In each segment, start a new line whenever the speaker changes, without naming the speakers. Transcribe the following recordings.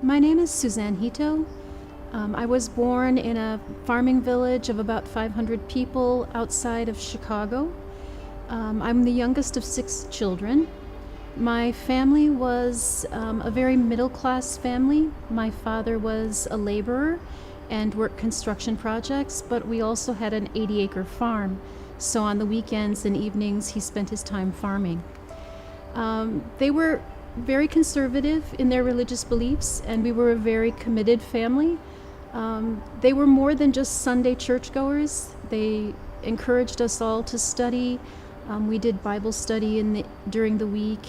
My name is Suzanne Hito. I was born in a farming village of about 500 people outside of Chicago. I'm the youngest of 6 children. My family was a very middle-class family. My father was a laborer and worked construction projects, but we also had an 80-acre farm. So on the weekends and evenings, he spent his time farming. They were very conservative in their religious beliefs, and we were a very committed family. They were more than just Sunday churchgoers. They encouraged us all to study. We did Bible study during the week.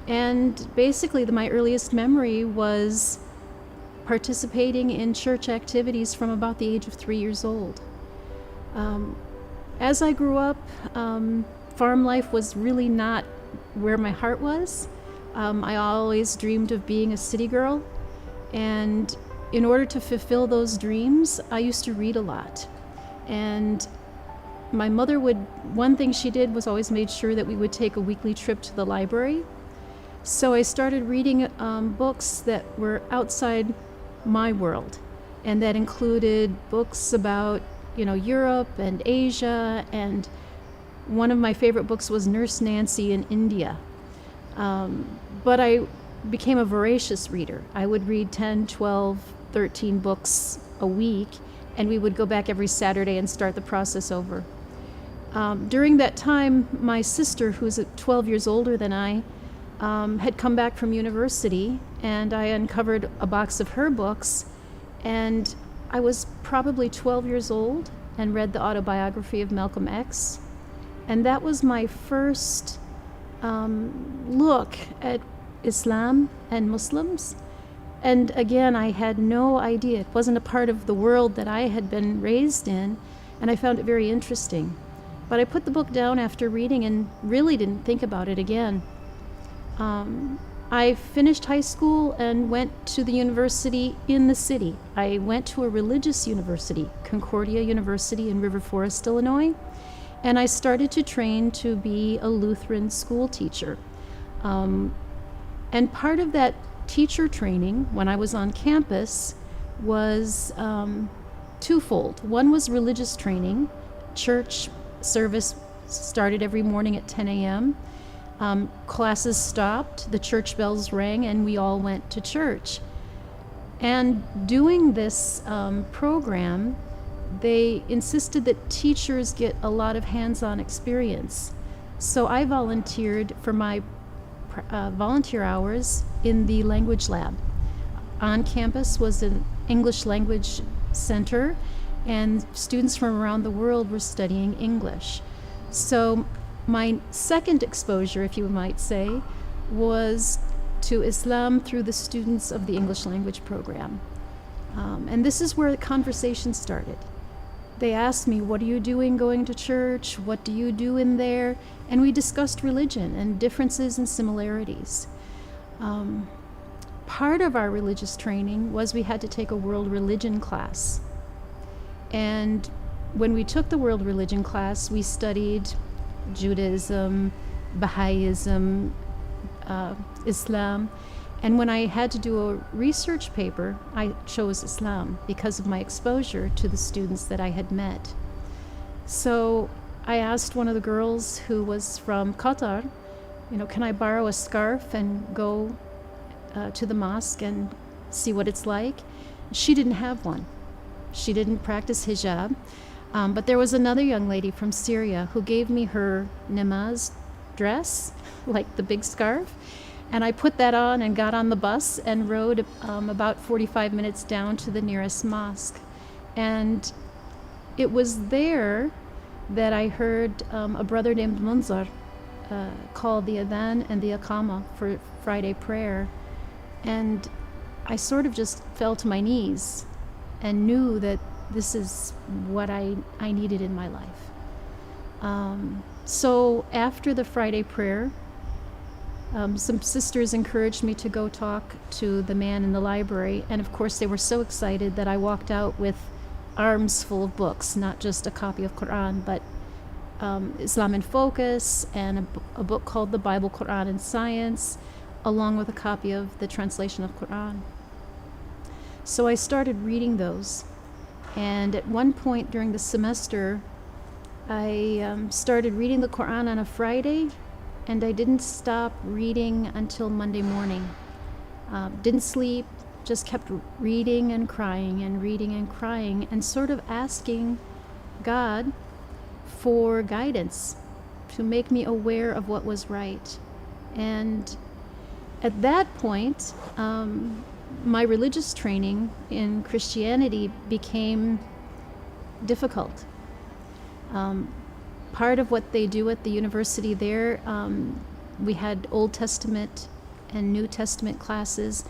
And basically, my earliest memory was participating in church activities from about the age of 3 years old. As I grew up, farm life was really not where my heart was. I always dreamed of being a city girl, and in order to fulfill those dreams, I used to read a lot. And my mother one thing she did was always made sure that we would take a weekly trip to the library. So I started reading books that were outside my world, and that included books about, Europe and Asia, and one of my favorite books was Nurse Nancy in India. But I became a voracious reader. I would read 10, 12, 13 books a week, and we would go back every Saturday and start the process over. During that time, my sister, who's 12 years older than I, had come back from university, and I uncovered a box of her books, and I was probably 12 years old and read the autobiography of Malcolm X. And that was my first look at Islam and Muslims. And again, I had no idea. It wasn't a part of the world that I had been raised in, and I found it very interesting. But I put the book down after reading and really didn't think about it again. I finished high school and went to the university in the city. I went to a religious university, Concordia University in River Forest, Illinois, and I started to train to be a Lutheran school teacher. And part of that teacher training when I was on campus was twofold. One was religious training. Church service started every morning at 10 a.m. Classes stopped, the church bells rang, and we all went to church. And doing this program, they insisted that teachers get a lot of hands-on experience. So I volunteered for my volunteer hours in the language lab. On campus was an English language center, and students from around the world were studying English. So my second exposure, if you might say, was to Islam through the students of the English language program. And this is where the conversation started. They asked me, what are you doing going to church? What do you do in there? And we discussed religion and differences and similarities. Part of our religious training was we had to take a world religion class. And when we took the world religion class, we studied Judaism, Baha'ism, Islam. And when I had to do a research paper, I chose Islam because of my exposure to the students that I had met. So I asked one of the girls who was from Qatar, can I borrow a scarf and go to the mosque and see what it's like? She didn't have one. She didn't practice hijab. But there was another young lady from Syria who gave me her namaz dress, like the big scarf. And I put that on and got on the bus and rode about 45 minutes down to the nearest mosque. And it was there that I heard a brother named Munzar call the adhan and the iqama for Friday prayer. And I sort of just fell to my knees and knew that this is what I needed in my life. So after the Friday prayer, some sisters encouraged me to go talk to the man in the library, and of course they were so excited that I walked out with arms full of books, not just a copy of Quran, but Islam in Focus and a book called The Bible, Quran, and Science, along with a copy of the translation of Quran. So I started reading those. And at one point during the semester, I started reading the Quran on a Friday, and I didn't stop reading until Monday morning. Didn't sleep, just kept reading and crying and reading and crying, and sort of asking God for guidance to make me aware of what was right. And at that point, my religious training in Christianity became difficult. Part of what they do at the university there, we had Old Testament and New Testament classes,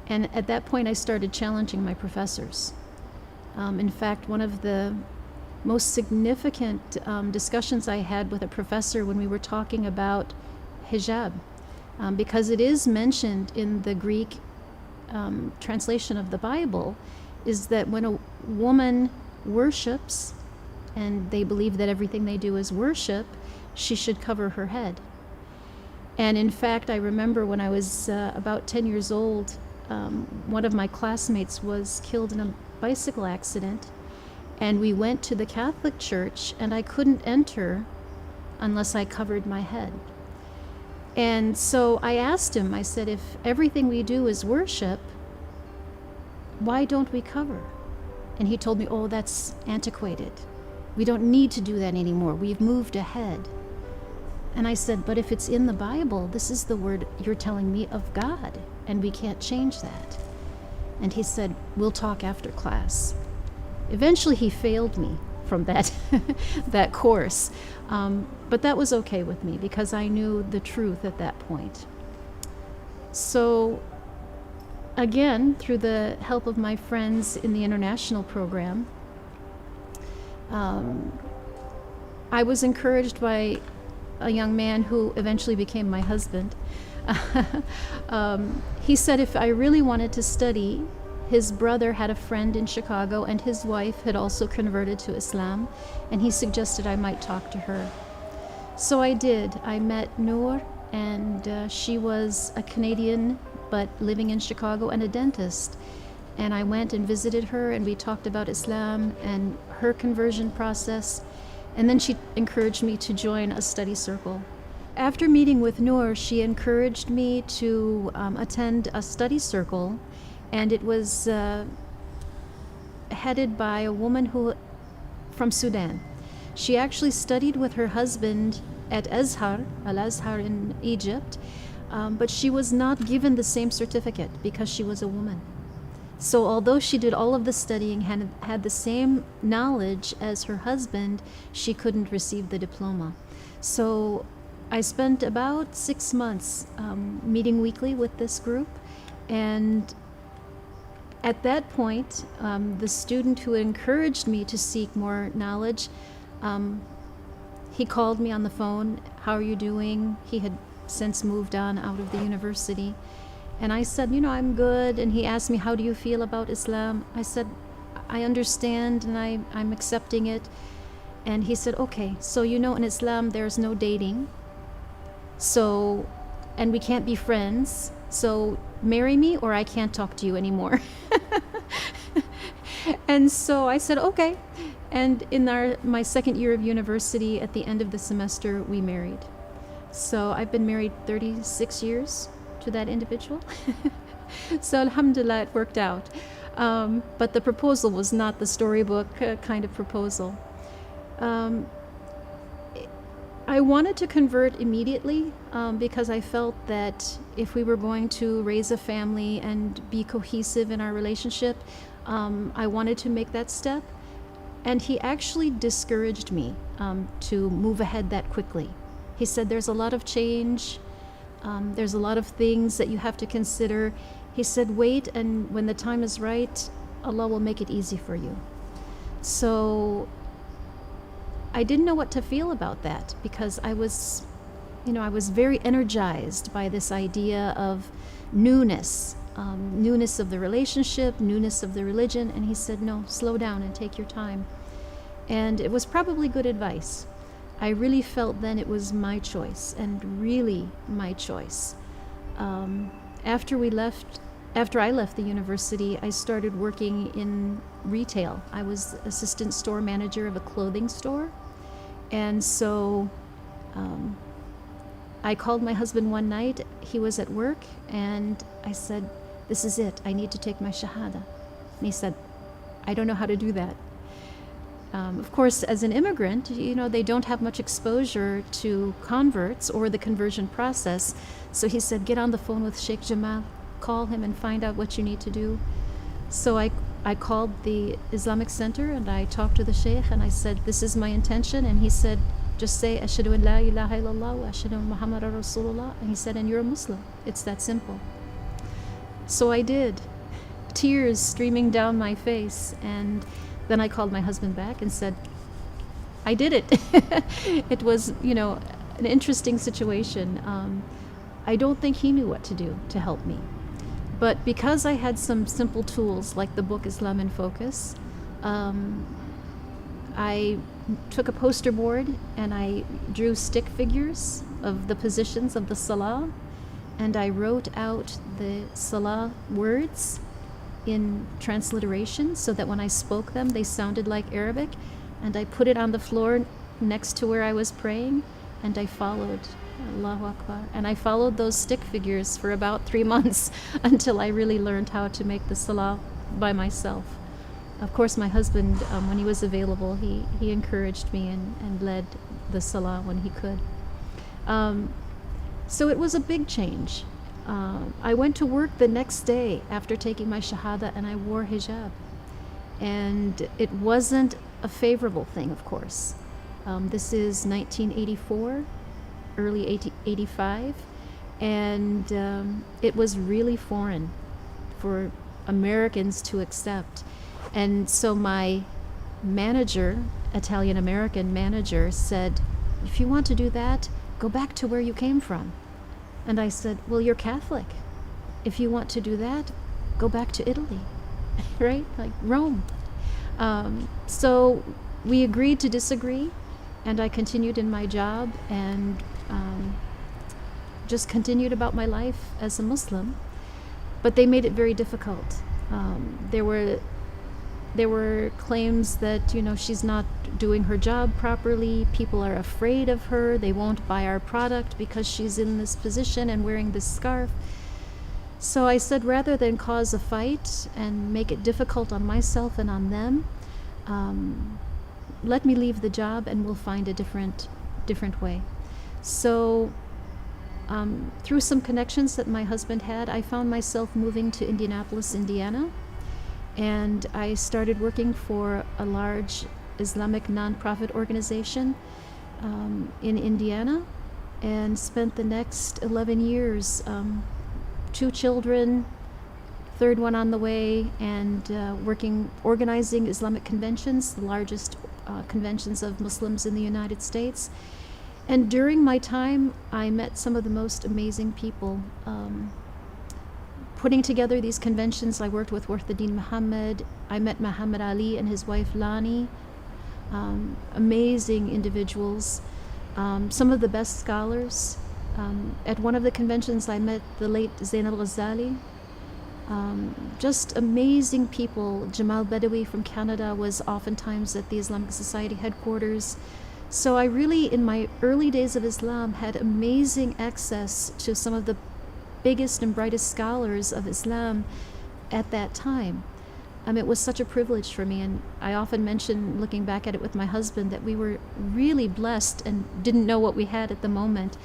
and at that point I started challenging my professors. In fact, one of the most significant discussions I had with a professor when we were talking about hijab, because it is mentioned in the Greek translation of the Bible, is that when a woman worships, and they believe that everything they do is worship, she should cover her head. And in fact, I remember when I was about 10 years old, one of my classmates was killed in a bicycle accident, and we went to the Catholic Church, and I couldn't enter unless I covered my head. And so I asked him, I said, if everything we do is worship, why don't we cover? And he told me, oh, that's antiquated. We don't need to do that anymore. We've moved ahead. And I said, but if it's in the Bible, this is the word you're telling me of God, and we can't change that. And he said, we'll talk after class. Eventually he failed me from that that course. But that was okay with me because I knew the truth at that point. So again, through the help of my friends in the international program, I was encouraged by a young man who eventually became my husband. He said if I really wanted to study, his brother had a friend in Chicago, and his wife had also converted to Islam, and he suggested I might talk to her. So I did. I met Noor, and she was a Canadian but living in Chicago and a dentist. And I went and visited her, and we talked about Islam and her conversion process. And then she encouraged me to join a study circle. After meeting with Noor, she encouraged me to attend a study circle, and it was headed by a woman from Sudan. She actually studied with her husband at Al-Azhar in Egypt, but she was not given the same certificate because she was a woman. So although she did all of the studying, had the same knowledge as her husband, she couldn't receive the diploma. So I spent about 6 months meeting weekly with this group, and at that point, the student who encouraged me to seek more knowledge, he called me on the phone, how are you doing? He had since moved on out of the university. And I said, I'm good. And he asked me, how do you feel about Islam? I said, I understand and I'm accepting it. And he said, okay, so in Islam there's no dating. So, and we can't be friends. So marry me or I can't talk to you anymore. And so I said, okay. And in my second year of university, at the end of the semester, we married. So I've been married 36 years to that individual. So alhamdulillah, it worked out. But the proposal was not the storybook kind of proposal. I wanted to convert immediately because I felt that if we were going to raise a family and be cohesive in our relationship, I wanted to make that step. And he actually discouraged me to move ahead that quickly. He said, there's a lot of change. There's a lot of things that you have to consider. He said, wait, and when the time is right, Allah will make it easy for you. So I didn't know what to feel about that because I was very energized by this idea of newness of the relationship, newness of the religion. And he said, no, slow down and take your time. And it was probably good advice. I really felt then it was my choice, and really my choice. After we left after I left the university, I started working in retail. I was assistant store manager of a clothing store. And so I called my husband one night. He was at work, and I said, "This is it. I need to take my shahada." And he said, "I don't know how to do that." Of course, as an immigrant, they don't have much exposure to converts or the conversion process. So he said, "Get on the phone with Sheikh Jamal, call him and find out what you need to do." So I called the Islamic Center and I talked to the Sheikh and I said, "This is my intention." And he said, "Just say, Ashhadu an la ilaha illallah wa ashhadu anna Muhammadan Rasulullah." And he said, "And you're a Muslim." It's that simple. So I did, tears streaming down my face. And then I called my husband back and said, "I did it." It was, an interesting situation. I don't think he knew what to do to help me. But because I had some simple tools like the book Islam in Focus, I took a poster board and I drew stick figures of the positions of the Salah, and I wrote out the Salah words in transliteration so that when I spoke them, they sounded like Arabic, and I put it on the floor next to where I was praying, and I followed. Allahu Akbar. And I followed those stick figures for about 3 months until I really learned how to make the Salah by myself. Of course, my husband, when he was available, he encouraged me and led the Salah when he could. So it was a big change. I went to work the next day after taking my Shahada, and I wore hijab. And it wasn't a favorable thing, of course. This is 1984, early 85, and it was really foreign for Americans to accept. And so my manager, Italian-American manager, said, "If you want to do that, go back to where you came from." And I said, "Well, you're Catholic. If you want to do that, go back to Italy," right? Like Rome. So we agreed to disagree, and I continued in my job and just continued about my life as a Muslim. But they made it very difficult. There were claims that, she's not doing her job properly. People are afraid of her. They won't buy our product because she's in this position and wearing this scarf. So I said, rather than cause a fight and make it difficult on myself and on them, let me leave the job and we'll find a different way. So through some connections that my husband had, I found myself moving to Indianapolis, Indiana. And I started working for a large Islamic nonprofit organization in Indiana, and spent the next 11 years, 2 children, third one on the way, and organizing Islamic conventions, the largest conventions of Muslims in the United States. And during my time, I met some of the most amazing people. Putting together these conventions, I worked with Warthaddin Muhammad. I met Muhammad Ali and his wife Lani. Amazing individuals. Some of the best scholars. At one of the conventions, I met the late Zain al-Ghazali. Just amazing people. Jamal Badawi from Canada was oftentimes at the Islamic Society headquarters. So I really, in my early days of Islam, had amazing access to some of the biggest and brightest scholars of Islam at that time. It was such a privilege for me, and I often mention, looking back at it with my husband, that we were really blessed and didn't know what we had at the moment,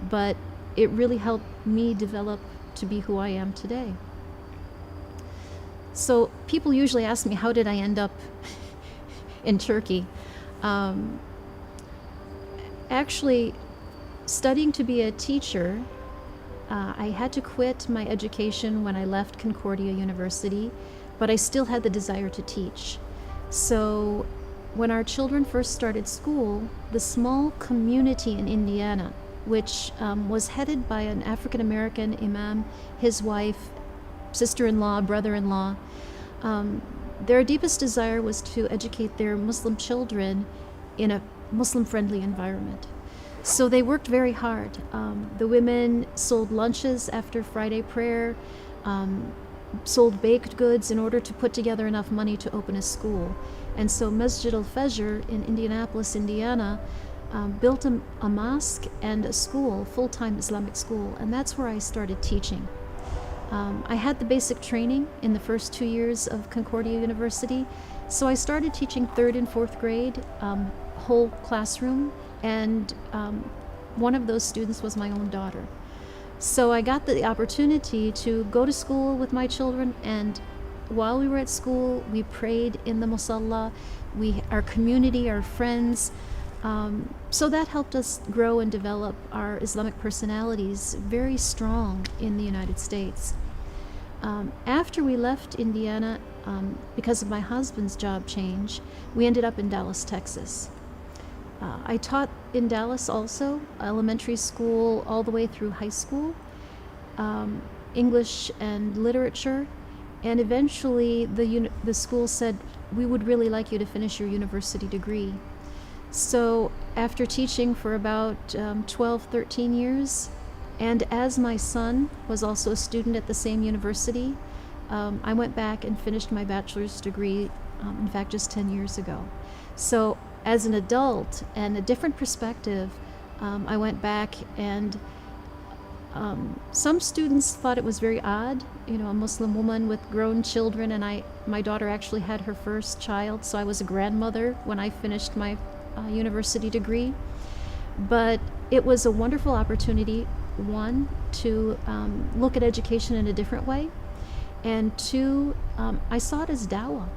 but it really helped me develop to be who I am today. So people usually ask me, how did I end up in Turkey? Actually, studying to be a teacher, I had to quit my education when I left Concordia University, but I still had the desire to teach. So when our children first started school, the small community in Indiana, which was headed by an African-American imam, his wife, sister-in-law, brother-in-law, their deepest desire was to educate their Muslim children in a Muslim-friendly environment. So they worked very hard. The women sold lunches after Friday prayer. sold baked goods in order to put together enough money to open a school. And so Masjid al-Fajr in Indianapolis, Indiana, built a mosque and a school, full-time Islamic school, and that's where I started teaching. I had the basic training in the first 2 years of Concordia University, so I started teaching 3rd and 4th grade, whole classroom, and one of those students was my own daughter. So I got the opportunity to go to school with my children, and while we were at school, we prayed in the musalla, our community, our friends. So that helped us grow and develop our Islamic personalities very strong in the United States. After we left Indiana, because of my husband's job change, we ended up in Dallas, Texas. I taught in Dallas also, elementary school all the way through high school, English and literature, and eventually the school said, we would really like you to finish your university degree. So after teaching for about 12, 13 years, and as my son was also a student at the same university, I went back and finished my bachelor's degree, in fact, just 10 years ago. So as an adult and a different perspective, I went back, and some students thought it was very odd, a Muslim woman with grown children, and my daughter actually had her first child, so I was a grandmother when I finished my university degree. But it was a wonderful opportunity, one, to look at education in a different way, and two, I saw it as dawah,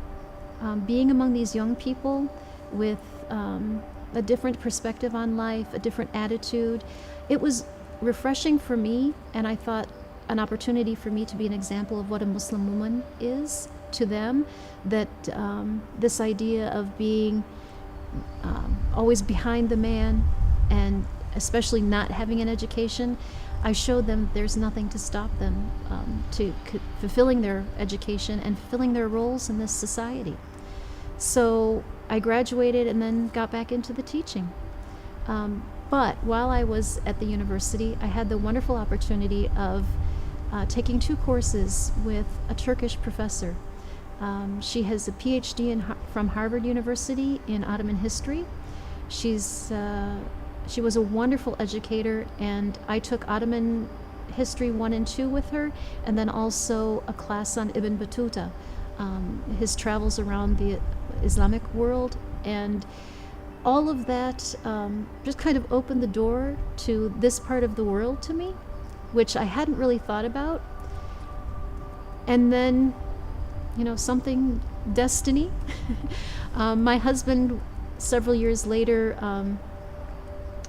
being among these young people with a different perspective on life, a different attitude. It was refreshing for me, and I thought an opportunity for me to be an example of what a Muslim woman is to them, that this idea of being always behind the man, and especially not having an education, I showed them there's nothing to stop them to fulfilling their education and fulfilling their roles in this society. So I graduated and then got back into the teaching. But while I was at the university, I had the wonderful opportunity of taking 2 courses with a Turkish professor. She has a PhD from Harvard University in Ottoman history. She was a wonderful educator, and I took Ottoman history 1 and 2 with her, and then also a class on Ibn Battuta, his travels around the Islamic world, and all of that just kind of opened the door to this part of the world to me, which I hadn't really thought about. And then, something, destiny. My husband, several years later,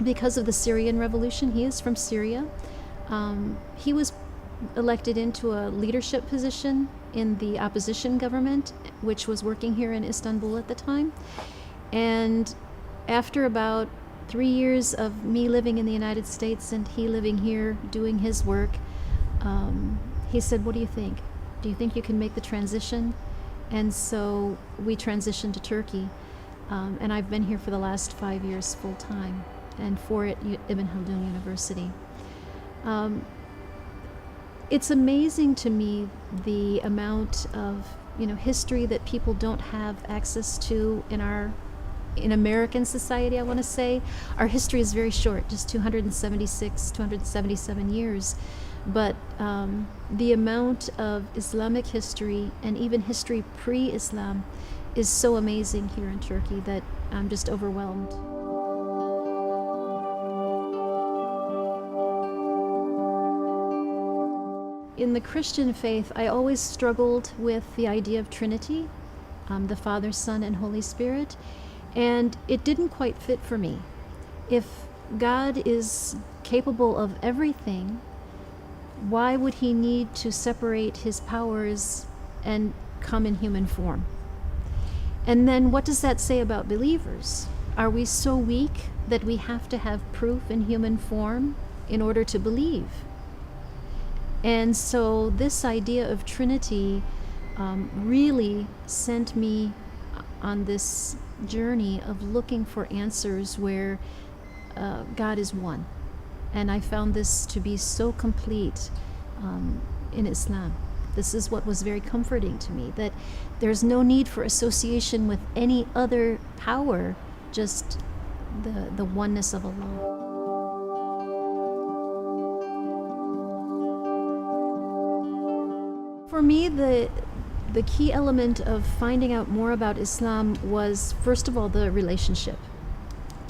because of the Syrian revolution, he is from Syria, he was elected into a leadership position in the opposition government, which was working here in Istanbul at the time. And after about 3 years of me living in the United States and he living here doing his work, he said, what do you think? Do you think you can make the transition? And so we transitioned to Turkey, and I've been here for the last 5 years full time, and 4 at Ibn Khaldun University. It's amazing to me the amount of history that people don't have access to in American society. I want to say our history is very short, just 277 years, but the amount of Islamic history and even history pre-Islam is so amazing here in Turkey that I'm just overwhelmed. In the Christian faith, I always struggled with the idea of Trinity, the Father, Son, and Holy Spirit, and it didn't quite fit for me. If God is capable of everything, why would he need to separate his powers and come in human form? And then what does that say about believers? Are we so weak that we have to have proof in human form in order to believe? And so this idea of Trinity really sent me on this journey of looking for answers where God is one. And I found this to be so complete in Islam. This is what was very comforting to me, that there's no need for association with any other power, just the oneness of Allah. For me, the key element of finding out more about Islam was, first of all, the relationship.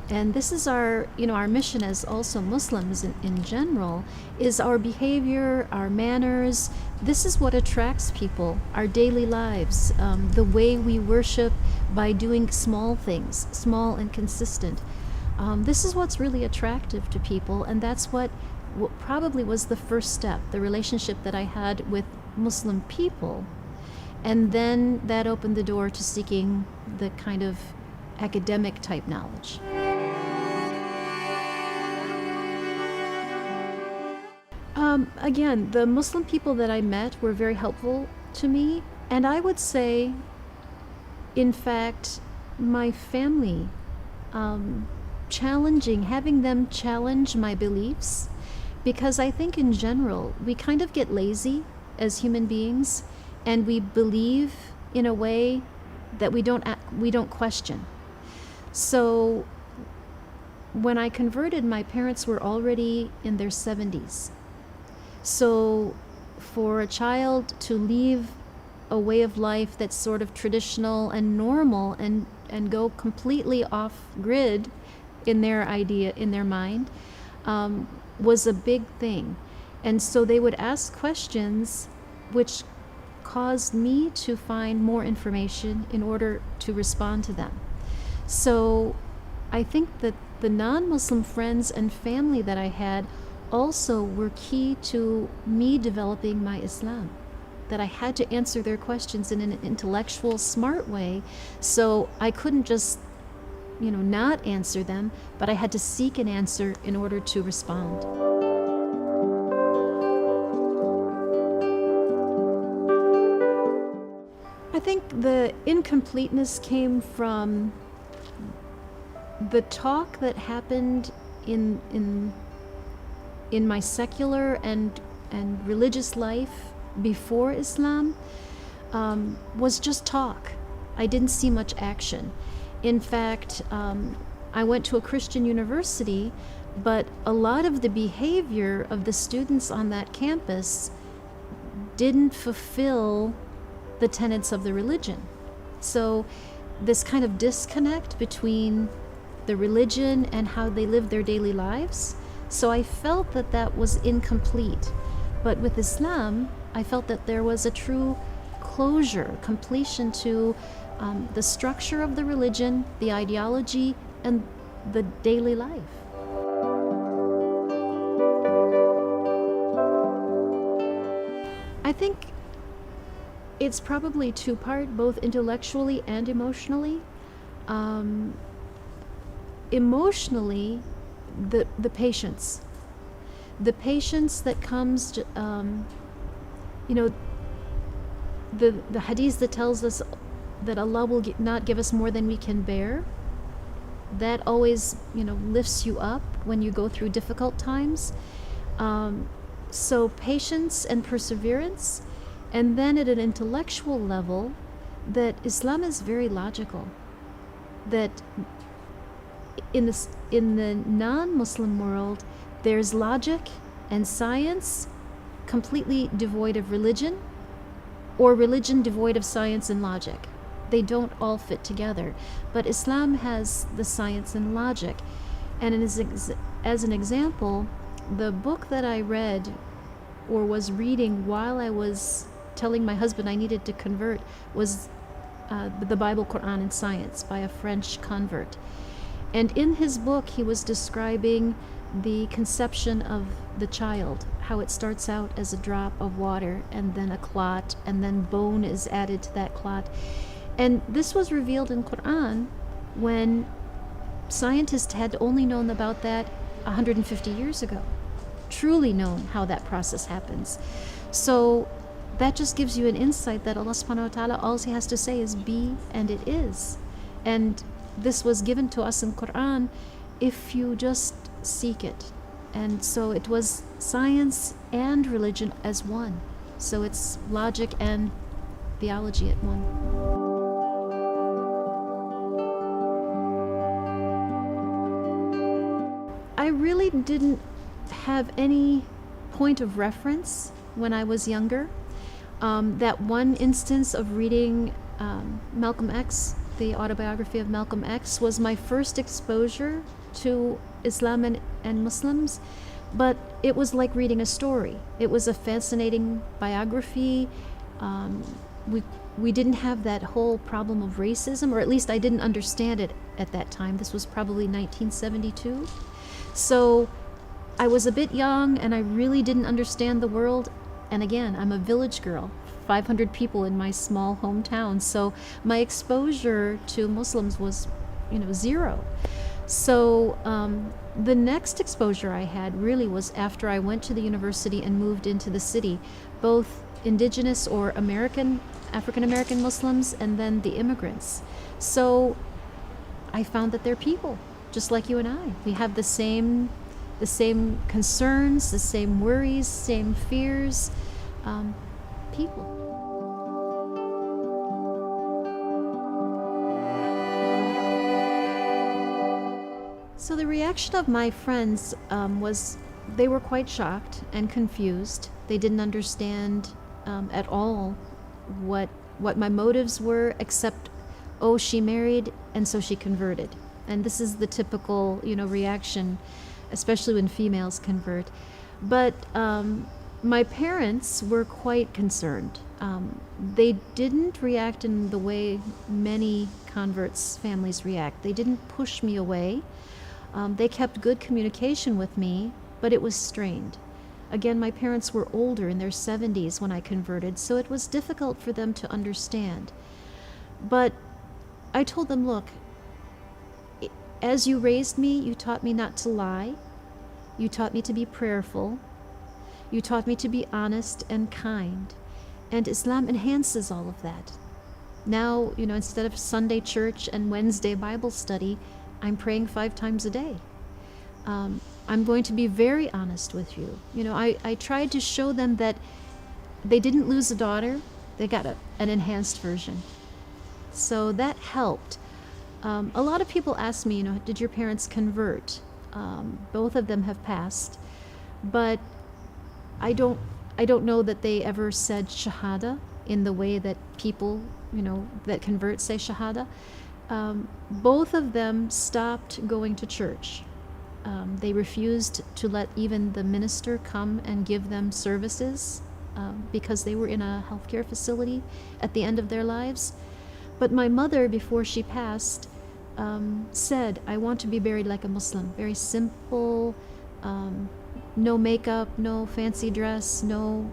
And this is our mission as also Muslims in general, is our behavior, our manners. This is what attracts people, our daily lives, the way we worship by doing small things, small and consistent. This is what's really attractive to people, and that's what probably was the first step, the relationship that I had with Muslim people. And then that opened the door to seeking the kind of academic type knowledge. Again, the Muslim people that I met were very helpful to me, and I would say, in fact, my family, having them challenge my beliefs, because I think in general we kind of get lazy as human beings, and we believe in a way that we don't question. So when I converted, my parents were already in their 70s. So for a child to leave a way of life that's sort of traditional and normal and go completely off grid in their mind, was a big thing. And so they would ask questions which caused me to find more information in order to respond to them. So I think that the non-Muslim friends and family that I had also were key to me developing my Islam, that I had to answer their questions in an intellectual, smart way. So I couldn't just, not answer them, but I had to seek an answer in order to respond. I think the incompleteness came from the talk that happened in my secular and religious life before Islam, was just talk. I didn't see much action. In fact, I went to a Christian university, but a lot of the behavior of the students on that campus didn't fulfill the tenets of the religion. So this kind of disconnect between the religion and how they live their daily lives. So I felt that was incomplete. But with Islam, I felt that there was a true closure, completion to the structure of the religion, the ideology, and the daily life. I think it's probably two-part, both intellectually and emotionally. Emotionally, the patience. The patience that comes, the hadith that tells us that Allah will not give us more than we can bear, that always, lifts you up when you go through difficult times. So patience and perseverance. And then at an intellectual level, that Islam is very logical. That in the non-Muslim world, there's logic and science completely devoid of religion, or religion devoid of science and logic. They don't all fit together. But Islam has the science and logic. And as an example, the book that I read or was reading while I was telling my husband I needed to convert was the Bible, Quran, and Science by a French convert. And in his book, he was describing the conception of the child, how it starts out as a drop of water and then a clot, and then bone is added to that clot. And this was revealed in Quran when scientists had only known about that 150 years ago, truly known how that process happens. So that just gives you an insight that Allah subhanahu wa ta'ala, all he has to say is be, and it is. And this was given to us in Quran if you just seek it. And so it was science and religion as one. So it's logic and theology at one. I really didn't have any point of reference when I was younger. That one instance of reading Malcolm X, the autobiography of Malcolm X, was my first exposure to Islam and Muslims, but it was like reading a story. It was a fascinating biography. We didn't have that whole problem of racism, or at least I didn't understand it at that time. This was probably 1972. So I was a bit young and I really didn't understand the world. And again, I'm a village girl, 500 people in my small hometown. So my exposure to Muslims was, zero. So the next exposure I had really was after I went to the university and moved into the city, both indigenous or African American Muslims, and then the immigrants. So I found that they're people, just like you and I. We have the same concerns, the same worries, same fears, people. So the reaction of my friends was they were quite shocked and confused. They didn't understand at all what my motives were, except, oh, she married and so she converted. And this is the typical, reaction, especially when females convert. But my parents were quite concerned. They didn't react in the way many converts' families react. They didn't push me away. They kept good communication with me, but it was strained. Again, my parents were older, in their 70s when I converted, so it was difficult for them to understand. But I told them, look, as you raised me, you taught me not to lie. You taught me to be prayerful. You taught me to be honest and kind. And Islam enhances all of that. Now, instead of Sunday church and Wednesday Bible study, I'm praying 5 times a day. I'm going to be very honest with you. I tried to show them that they didn't lose a daughter. They got an enhanced version. So that helped. A lot of people ask me, did your parents convert? Both of them have passed, but I don't know that they ever said shahada in the way that people, that convert say shahada. Both of them stopped going to church. They refused to let even the minister come and give them services because they were in a healthcare facility at the end of their lives. But my mother, before she passed, said, I want to be buried like a Muslim, very simple, no makeup, no fancy dress, no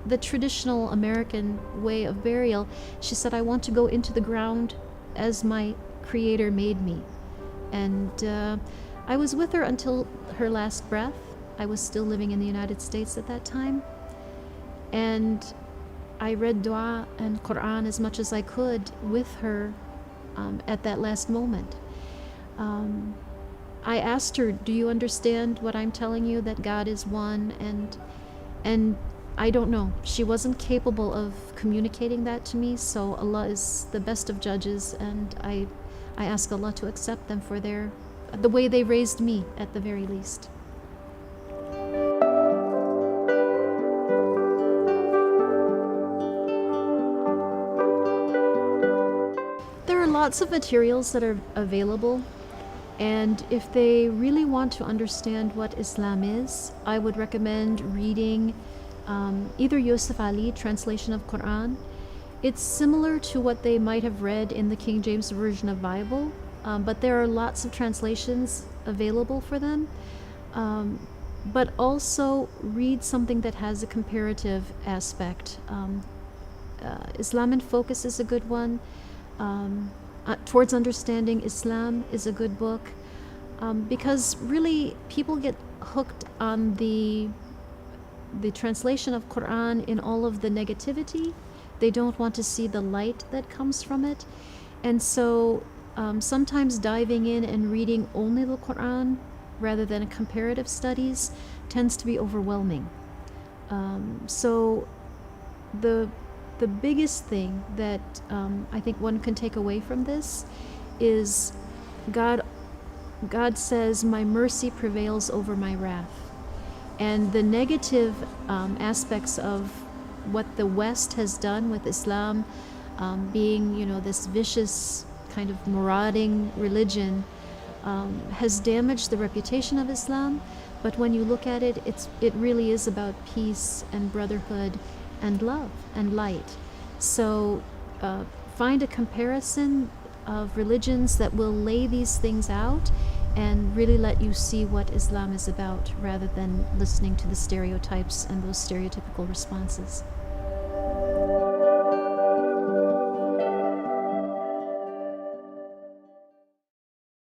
the traditional American way of burial. She said, I want to go into the ground as my Creator made me. And I was with her until her last breath. I was still living in the United States at that time. And I read dua and Quran as much as I could with her at that last moment. I asked her, do you understand what I'm telling you, that God is one? And I don't know. She wasn't capable of communicating that to me, so Allah is the best of judges, and I ask Allah to accept them for the way they raised me, at the very least. There are lots of materials that are available, and if they really want to understand what Islam is, I would recommend reading either Yusuf Ali, translation of Quran. It's similar to what they might have read in the King James Version of Bible, but there are lots of translations available for them. But also read something that has a comparative aspect. Islam in Focus is a good one. Towards Understanding Islam is a good book, because really people get hooked on the translation of Quran in all of the negativity. They don't want to see the light that comes from it. And so sometimes diving in and reading only the Quran rather than comparative studies tends to be overwhelming. So the the biggest thing that I think one can take away from this is God. God says, "My mercy prevails over my wrath," and the negative aspects of what the West has done with Islam, being, this vicious kind of marauding religion, has damaged the reputation of Islam. But when you look at it, it really is about peace and brotherhood and love and light. So find a comparison of religions that will lay these things out and really let you see what Islam is about, rather than listening to the stereotypes and those stereotypical responses.